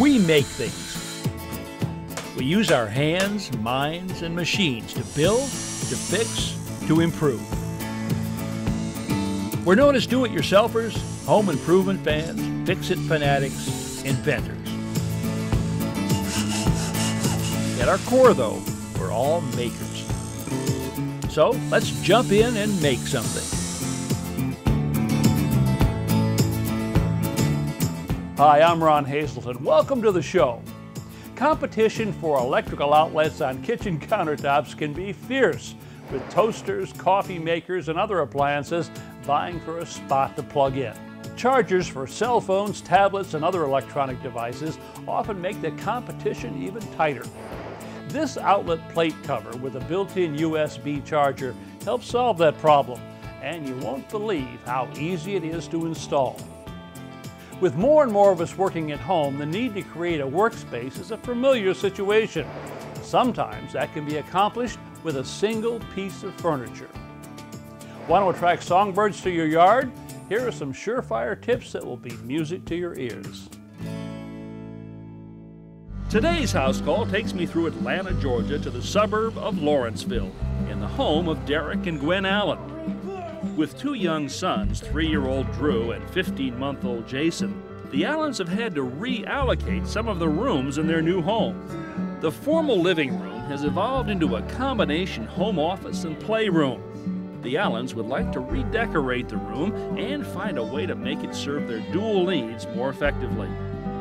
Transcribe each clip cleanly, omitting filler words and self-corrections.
We make things. We use our hands, minds, and machines to build, to fix, to improve. We're known as do-it-yourselfers, home improvement fans, fix-it fanatics, inventors. At our core, though, we're all makers. So let's jump in and make something. Hi, I'm Ron Hazelton. Welcome to the show. Competition for electrical outlets on kitchen countertops can be fierce, with toasters, coffee makers, and other appliances vying for a spot to plug in. Chargers for cell phones, tablets, and other electronic devices often make the competition even tighter. This outlet plate cover with a built-in USB charger helps solve that problem, and you won't believe how easy it is to install. With more and more of us working at home, the need to create a workspace is a familiar situation. Sometimes that can be accomplished with a single piece of furniture. Want to attract songbirds to your yard? Here are some surefire tips that will be music to your ears. Today's house call takes me through Atlanta, Georgia to the suburb of Lawrenceville, in the home of Derek and Gwen Allen. With two young sons, 3-year-old Drew and 15-month-old Jason, the Allens have had to reallocate some of the rooms in their new home. The formal living room has evolved into a combination home office and playroom. The Allens would like to redecorate the room and find a way to make it serve their dual needs more effectively.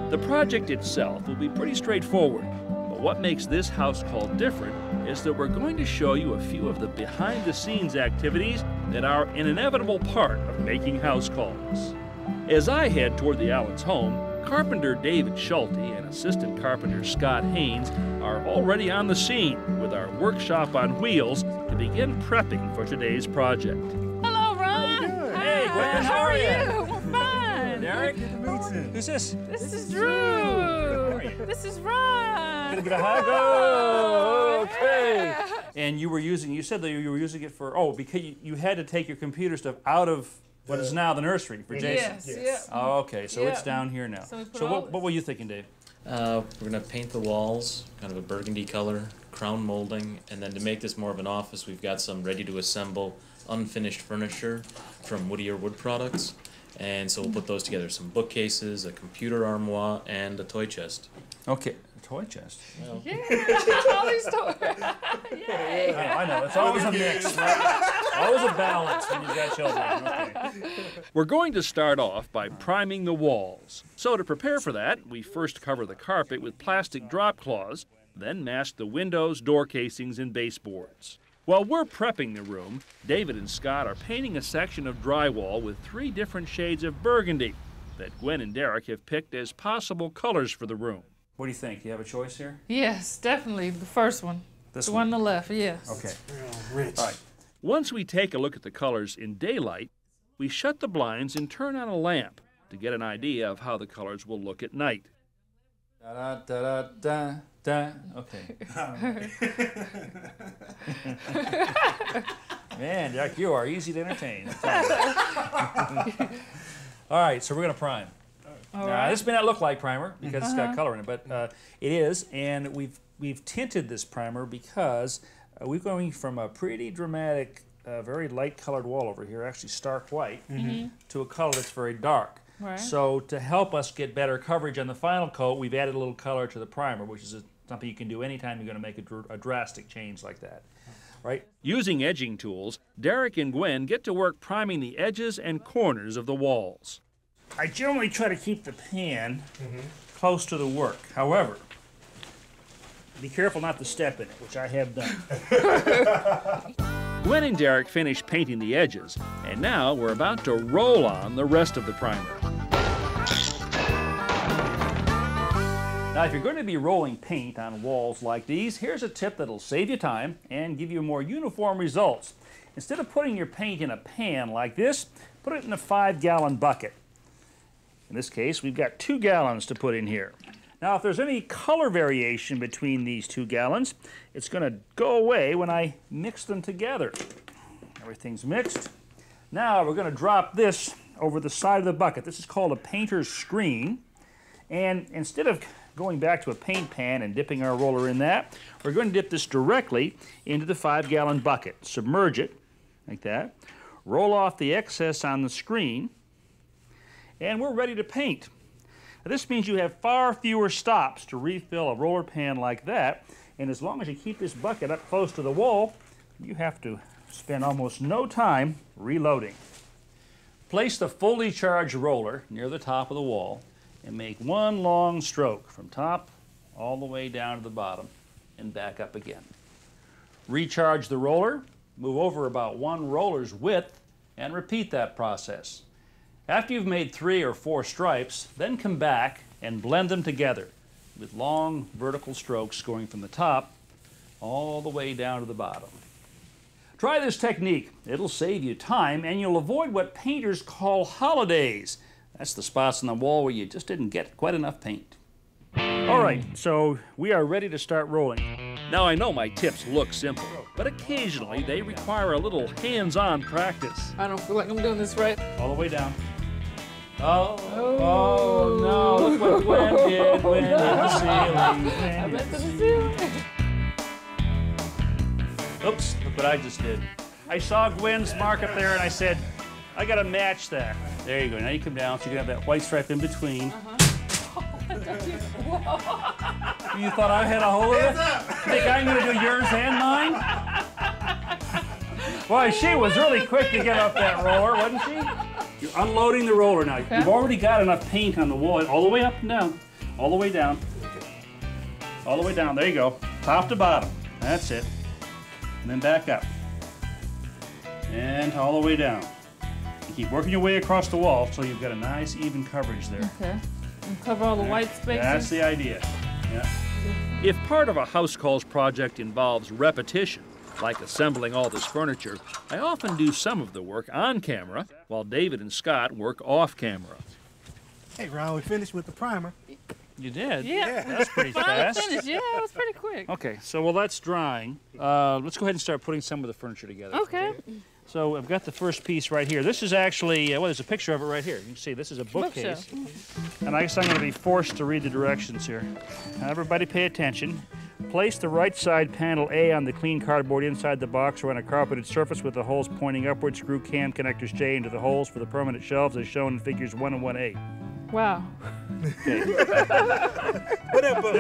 The project itself will be pretty straightforward, but what makes this house call different is that we're going to show you a few of the behind-the-scenes activities that are an inevitable part of making house calls. As I head toward the Allens' home, carpenter David Schulte and assistant carpenter Scott Haynes are already on the scene with our workshop on wheels to begin prepping for today's project. Hello, Ron. How you doing? Hey, Gwen, how are you? We're fine. Derek? Good to meet you. Who's this? This is Drew. This is Ron. Gonna get a hug? Oh, okay. And you said that you were using it for, because you had to take your computer stuff out of what is now the nursery for Jason. Yes, yeah. Oh, okay, so it's down here now. So we put what were you thinking, Dave? We're going to paint the walls, kind of a burgundy color, crown molding, and then to make this more of an office, we've got some ready-to-assemble, unfinished furniture from Whittier Wood Products. And so we'll put those together, some bookcases, a computer armoire, and a toy chest. Okay, a toy chest. Well, Yeah, all these toys. Yay. I know, it's always a mix, right? Always a balance when you've got children. Okay. We're going to start off by priming the walls. So to prepare for that, we first cover the carpet with plastic drop cloths, then mask the windows, door casings, and baseboards. While we're prepping the room, David and Scott are painting a section of drywall with 3 different shades of burgundy that Gwen and Derek have picked as possible colors for the room. What do you think? Do you have a choice here? Yes, definitely the first one. This the one on the left, yes. Okay. Real rich. All right. Once we take a look at the colors in daylight, we shut the blinds and turn on a lamp to get an idea of how the colors will look at night. Da da da da da. Okay. Man, Jack, you are easy to entertain. All right, so we're going to prime. All Now, right. this may not look like primer because it's got color in it, but it is, and we've tinted this primer because we're going from a pretty dramatic, very light-colored wall over here, actually stark white, to a color that's very dark. Right. So to help us get better coverage on the final coat, we've added a little color to the primer, which is something you can do anytime you're going to make a drastic change like that. Right? Using edging tools, Derek and Gwen get to work priming the edges and corners of the walls. I generally try to keep the pan close to the work. However, be careful not to step in it, which I have done. Gwen and Derek finished painting the edges, and now we're about to roll on the rest of the primer. Now, if you're going to be rolling paint on walls like these, here's a tip that'll save you time and give you more uniform results. Instead of putting your paint in a pan like this, put it in a 5-gallon bucket. In this case, we've got 2 gallons to put in here. Now, if there's any color variation between these 2 gallons, it's going to go away when I mix them together. Everything's mixed. Now, we're going to drop this over the side of the bucket. This is called a painter's screen. And instead of going back to a paint pan and dipping our roller in that, we're going to dip this directly into the 5-gallon bucket. Submerge it like that. Roll off the excess on the screen, and we're ready to paint. Now, this means you have far fewer stops to refill a roller pan like that, and as long as you keep this bucket up close to the wall, you have to spend almost no time reloading. Place the fully charged roller near the top of the wall and make one long stroke from top all the way down to the bottom and back up again. Recharge the roller, move over about 1 roller's width, and repeat that process. After you've made 3 or 4 stripes, then come back and blend them together with long vertical strokes going from the top all the way down to the bottom. Try this technique. It'll save you time, and you'll avoid what painters call holidays. That's the spots on the wall where you just didn't get quite enough paint. All right, so we are ready to start rolling. Now, I know my tips look simple, but occasionally they require a little hands-on practice. I don't feel like I'm doing this right. All the way down. Oh no, look what Gwen did. Gwen hit the ceiling. I went to the ceiling. Oops, look what I just did. I saw Gwen's mark up there and I said, I gotta match that. There you go, now you come down so you can have that white stripe in between. You thought I had a hold of it? You think I'm gonna do yours and mine? Boy, she was really quick to get up that roller, wasn't she? You're unloading the roller now. Okay. You've already got enough paint on the wall, all the way up and down. All the way down. All the way down, there you go. Top to bottom, that's it. And then back up. And all the way down. You keep working your way across the wall so you've got a nice even coverage there. Okay. And cover all the white spaces. That's the idea. Yeah. If part of a HouseCalls project involves repetition, like assembling all this furniture, I often do some of the work on camera while David and Scott work off camera. Hey, Ron, we finished with the primer. You did? Yeah. That's pretty Finally fast. finished. Yeah, it was pretty quick. Okay, so while that's drying, let's go ahead and start putting some of the furniture together. Okay. So I've got the first piece right here. This is actually, well, there's a picture of it right here. You can see this is a bookcase. And I guess I'm going to be forced to read the directions here. Now, everybody pay attention. Place the right side panel A on the clean cardboard inside the box or on a carpeted surface with the holes pointing upward. Screw cam connectors J into the holes for the permanent shelves as shown in figures 1 and 1A. Wow. Okay. What that book?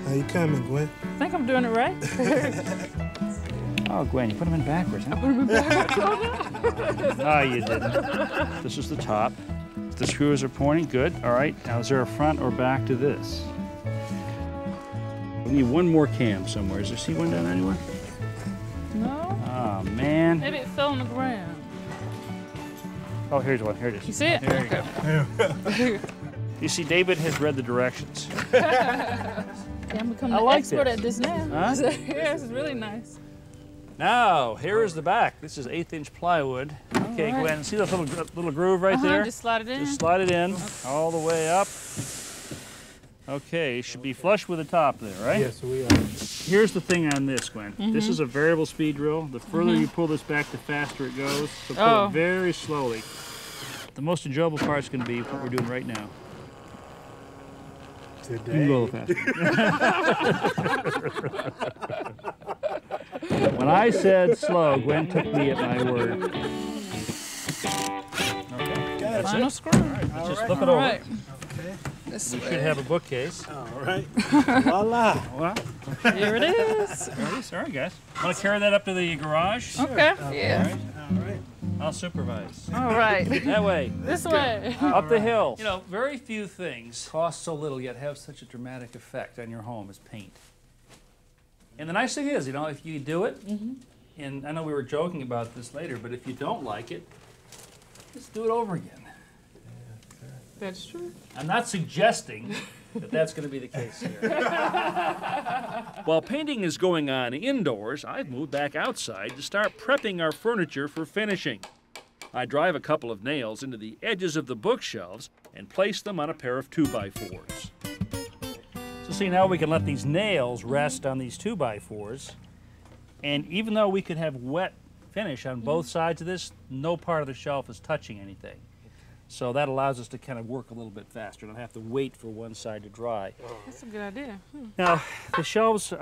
How you coming, Gwen? I think I'm doing it right. Oh, Gwen, you put them in backwards, huh? Put 'em in backwards. No, you didn't. This is the top. The screws are pointing. Good. All right. Now, is there a front or back to this? We need one more cam somewhere. Is there, see one down there anywhere? No. Oh, man. Maybe it fell on the ground. Oh, here's one. Here it is. You see it? There you go. You see, David has read the directions. Yeah, I'm becoming I an like expert this. at this now. Huh? Yeah, this is really nice. Now, here is the back. This is 1/8" plywood. Okay, right. Gwen, see that little groove right there? Just slide it in. Just slide it in all the way up. Okay, it should be flush with the top there, right? Yes, we are. Here's the thing on this, Gwen. This is a variable speed drill. The further you pull this back, the faster it goes. So pull it very slowly. The most enjoyable part is going to be what we're doing right now. You can Today. go a little faster. When I said slow, Gwen took me at my word. Okay, that's Final it. screw. Let's just flip it All over. right. Okay. This We way. should have a bookcase. All right. Voila. Well, Here it is. there it is. All right, guys. Want to carry that up to the garage? Okay. Yeah. All right. I'll supervise. All right. That way. This way. Up the hill. You know, very few things cost so little yet have such a dramatic effect on your home as paint. And the nice thing is, you know, if you do it, and I know we were joking about this later, but if you don't like it, just do it over again. That's true. I'm not suggesting that that's going to be the case here. While painting is going on indoors, I've moved back outside to start prepping our furniture for finishing. I drive a couple of nails into the edges of the bookshelves and place them on a pair of 2x4s. So see, now we can let these nails rest on these 2x4s, and even though we could have wet finish on both sides of this, no part of the shelf is touching anything. So that allows us to kind of work a little bit faster. Don't have to wait for one side to dry. That's a good idea. Now, the shelves,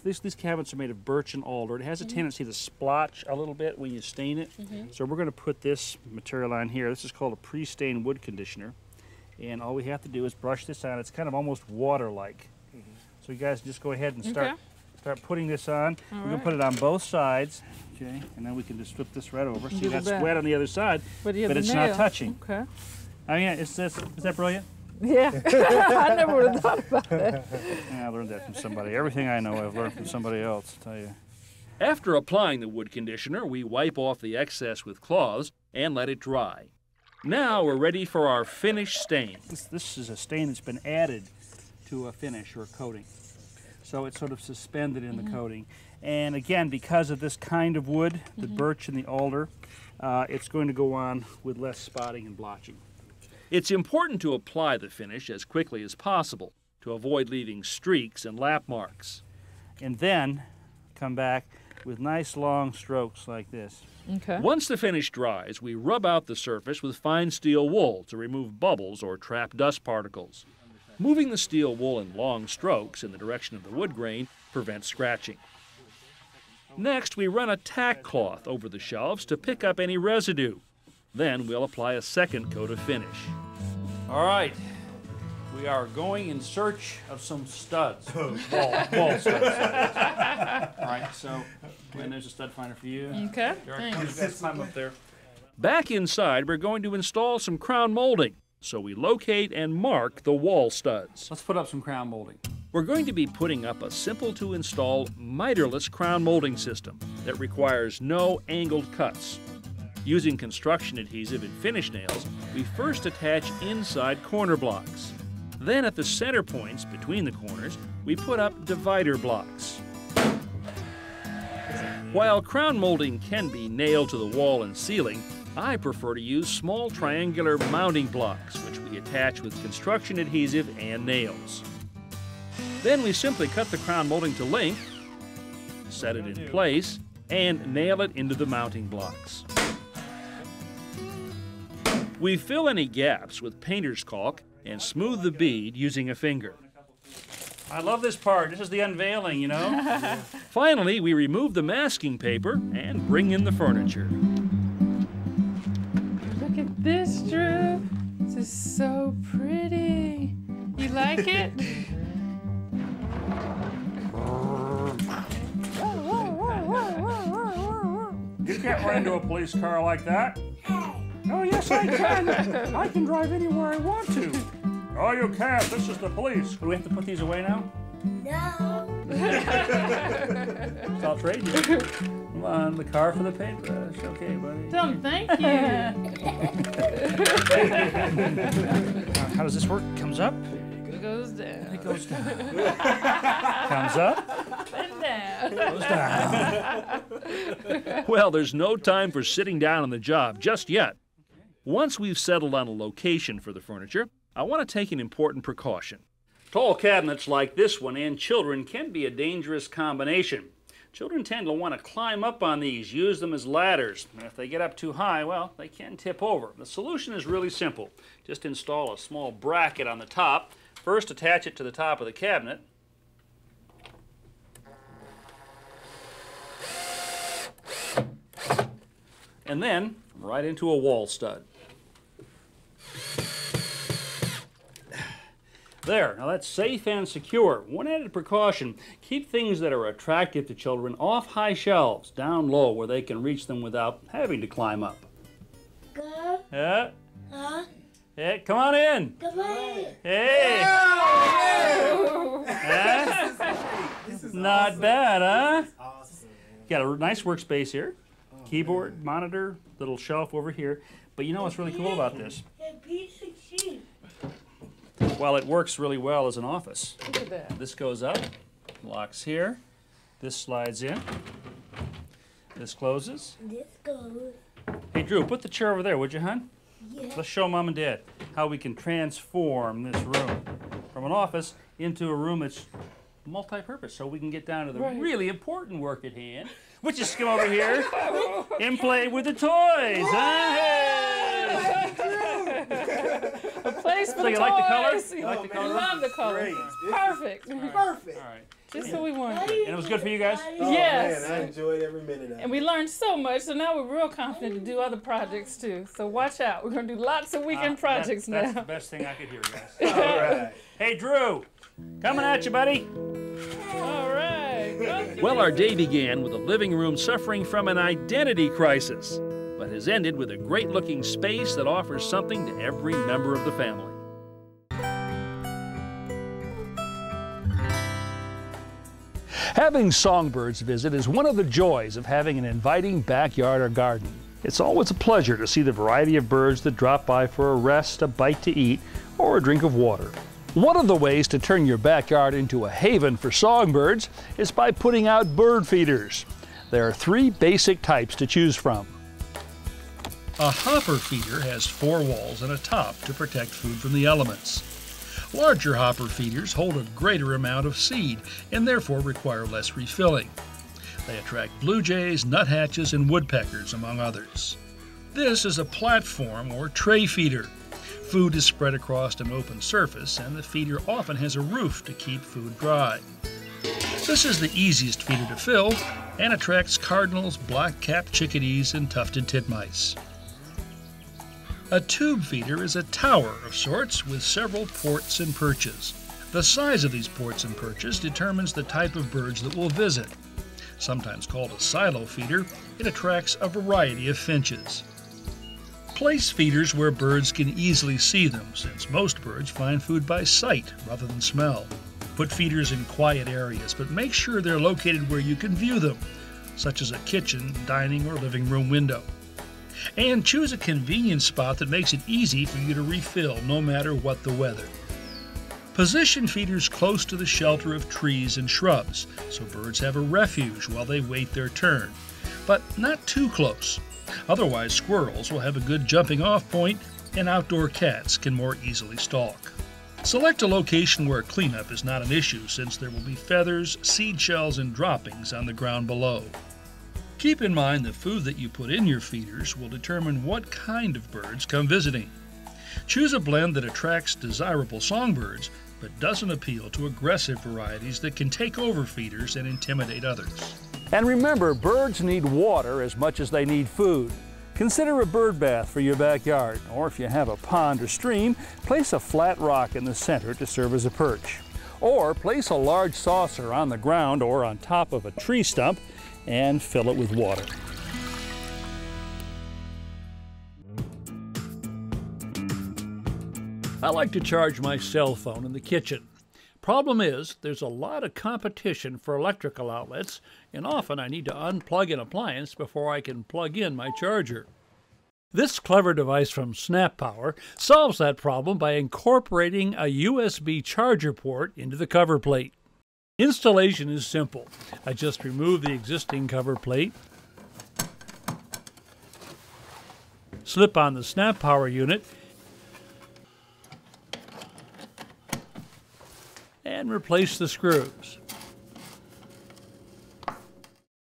these cabinets are made of birch and alder. It has a tendency to splotch a little bit when you stain it. So we're going to put this material on here. This is called a pre-stained wood conditioner. And all we have to do is brush this on. It's kind of almost water-like. So you guys just go ahead and start putting this on. We're going to put it on both sides. Okay, and then we can just flip this right over. See, that's wet on the other side, but it's not touching. Okay. I mean, is that brilliant? Yeah. I never would have thought about that. Yeah, I learned that from somebody. Everything I know I've learned from somebody else, I'll tell you. After applying the wood conditioner, we wipe off the excess with cloths and let it dry. Now we're ready for our finished stain. This is a stain that's been added to a finish or a coating. So it's sort of suspended in the coating. And again, because of this kind of wood, the birch and the alder, it's going to go on with less spotting and blotching. It's important to apply the finish as quickly as possible to avoid leaving streaks and lap marks. And then come back with nice long strokes like this. Okay. Once the finish dries, we rub out the surface with fine steel wool to remove bubbles or trap dust particles. Moving the steel wool in long strokes in the direction of the wood grain prevents scratching. Next, we run a tack cloth over the shelves to pick up any residue. Then we'll apply a second coat of finish. All right, we are going in search of some studs, wall studs. All right, so and there's a stud finder for you. Okay, Derek, thanks. you guys climb up there. Back inside, we're going to install some crown molding, so we locate and mark the wall studs. Let's put up some crown molding. We're going to be putting up a simple-to-install miterless crown molding system that requires no angled cuts. Using construction adhesive and finish nails, we first attach inside corner blocks. Then at the center points between the corners, we put up divider blocks. While crown molding can be nailed to the wall and ceiling, I prefer to use small triangular mounting blocks, which we attach with construction adhesive and nails. Then we simply cut the crown molding to length, set it in place, and nail it into the mounting blocks. We fill any gaps with painter's caulk and smooth the bead using a finger. I love this part. This is the unveiling, you know? Finally, we remove the masking paper and bring in the furniture. Look at this, Drew. This is so pretty. You like it? You can't run into a police car like that. Oh, yes, I can. I can drive anywhere I want to. Oh, you can't. This is the police. Do we have to put these away now? No. I'll trade you. Come on, the car for the paintbrush. Okay, buddy. Tell him thank you. How does this work? Comes up? It goes down. It goes down. Comes up? And down. Goes down. Well, there's no time for sitting down on the job just yet. Once we've settled on a location for the furniture, I want to take an important precaution. Tall cabinets like this one and children can be a dangerous combination. Children tend to want to climb up on these, use them as ladders. And if they get up too high, well, they can tip over. The solution is really simple. Just install a small bracket on the top. First, attach it to the top of the cabinet. And then, right into a wall stud. There, now that's safe and secure. One added precaution, keep things that are attractive to children off high shelves, down low where they can reach them without having to climb up. Go. Yeah? Huh? Hey, come on in. Come on. Hey! Huh? Not awesome. bad, huh? Awesome. Got a nice workspace here. Keyboard, monitor, little shelf over here. But you know what's really cool about this? A piece of sheep. Well, it works really well as an office. Look at that. This goes up, locks here. This slides in. This closes. This goes. Hey, Drew, put the chair over there, would you, hon? Yeah. Let's show Mom and Dad how we can transform this room from an office into a room that's multi-purpose, so we can get down to the really important work at hand, which is come over here and play with the toys. Huh? Hey! A place for So you like the color? toys. You like the color? Love the color. Great. Perfect. Perfect. All right. Just what we wanted. And it was good for you guys? Oh, Yes. man, I enjoyed every minute of it. And we learned so much, so now we're real confident to do other projects too. So watch out. We're going to do lots of weekend projects That's now. the best thing I could hear, guys. All right. Hey, Drew, coming at you, buddy. All right. Okay. Well, our day began with the living room suffering from an identity crisis, but has ended with a great-looking space that offers something to every member of the family. Having songbirds visit is one of the joys of having an inviting backyard or garden. It's always a pleasure to see the variety of birds that drop by for a rest, a bite to eat, or a drink of water. One of the ways to turn your backyard into a haven for songbirds is by putting out bird feeders. There are 3 basic types to choose from. A hopper feeder has 4 walls and a top to protect food from the elements. Larger hopper feeders hold a greater amount of seed and therefore require less refilling. They attract blue jays, nuthatches, and woodpeckers, among others. This is a platform or tray feeder. Food is spread across an open surface, and the feeder often has a roof to keep food dry. This is the easiest feeder to fill and attracts cardinals, black-capped chickadees, and tufted titmice. A tube feeder is a tower of sorts with several ports and perches. The size of these ports and perches determines the type of birds that will visit. Sometimes called a silo feeder, it attracts a variety of finches. Place feeders where birds can easily see them, since most birds find food by sight rather than smell. Put feeders in quiet areas, but make sure they're located where you can view them, such as a kitchen, dining, or living room window. And choose a convenient spot that makes it easy for you to refill no matter what the weather. Position feeders close to the shelter of trees and shrubs, so birds have a refuge while they wait their turn, but not too close. Otherwise, squirrels will have a good jumping off point and outdoor cats can more easily stalk. Select a location where cleanup is not an issue, since there will be feathers, seed shells, and droppings on the ground below. Keep in mind the food that you put in your feeders will determine what kind of birds come visiting. Choose a blend that attracts desirable songbirds, but doesn't appeal to aggressive varieties that can take over feeders and intimidate others. And remember, birds need water as much as they need food. Consider a bird bath for your backyard, or if you have a pond or stream, place a flat rock in the center to serve as a perch. Or place a large saucer on the ground or on top of a tree stump and fill it with water. I like to charge my cell phone in the kitchen. Problem is, there's a lot of competition for electrical outlets, and often I need to unplug an appliance before I can plug in my charger. This clever device from Snap Power solves that problem by incorporating a USB charger port into the cover plate. Installation is simple. I just remove the existing cover plate, slip on the Snap Power unit, and replace the screws.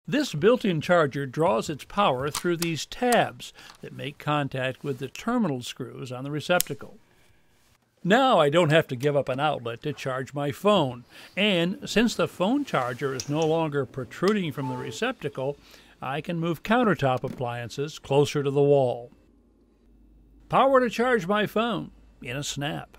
This built-in charger draws its power through these tabs that make contact with the terminal screws on the receptacle. Now I don't have to give up an outlet to charge my phone, and since the phone charger is no longer protruding from the receptacle, I can move countertop appliances closer to the wall. Power to charge my phone in a snap.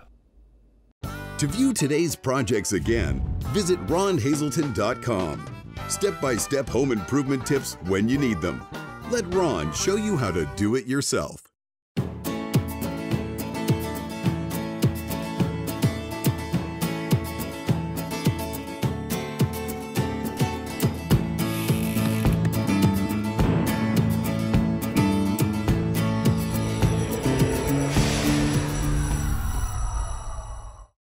To view today's projects again, visit ronhazelton.com. Step-by-step home improvement tips when you need them. Let Ron show you how to do it yourself.